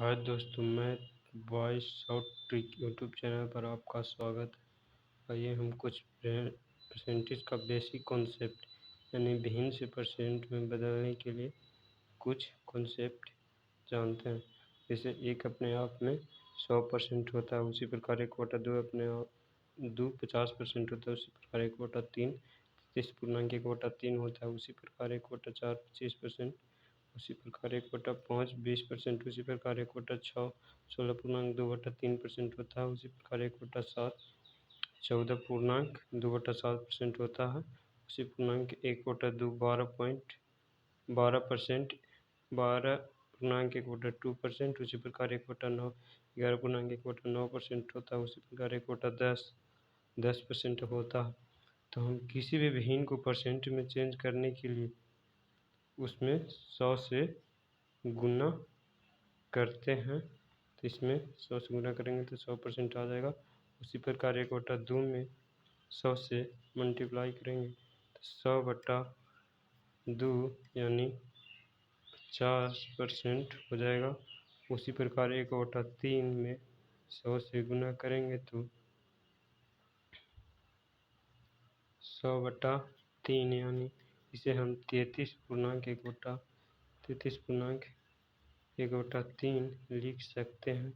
हाय दोस्तों, मैं voice out trick YouTube channel पर आपका स्वागत है। आइए हम कुछ परसेंटेज का बेसिक कॉन्सेप्ट यानी भिन्न से परसेंट में बदलने के लिए कुछ कॉन्सेप्ट जानते हैं। जैसे एक अपने आप में 100% होता है, उसी प्रकार एक बटा दो अपने आप 50% होता है, उसी प्रकार एक बटा तीन 30 एक बटा तीन होता है, उसी प्रकार एक बटा चार 25%, उसी प्रकार एक बटा पाँच 20%, उसी प्रकार एक बटा छः 16.2/3% होता है, उसी प्रकार एक बटा सात 14.2/7% होता है, उसी पूर्णांक एक बटा दो 12% 12.1/2%, उसी प्रकार एक बटा नौ 11.1/9% होता है, उसी प्रकार एक बटा 10% होता है। तो हम किसी भी भिन्न को परसेंट में चेंज करने के लिए उसमें 100 से गुना करते हैं। तो इसमें 100 से गुना करेंगे तो 100% आ जाएगा। उसी प्रकार एक बटा दो में 100 से मल्टीप्लाई करेंगे तो 100/2 यानी 50% हो जाएगा। उसी प्रकार एक बटा तीन में 100 से गुना करेंगे तो 100/3 यानी इसे हम 33.1/3 लिख सकते हैं।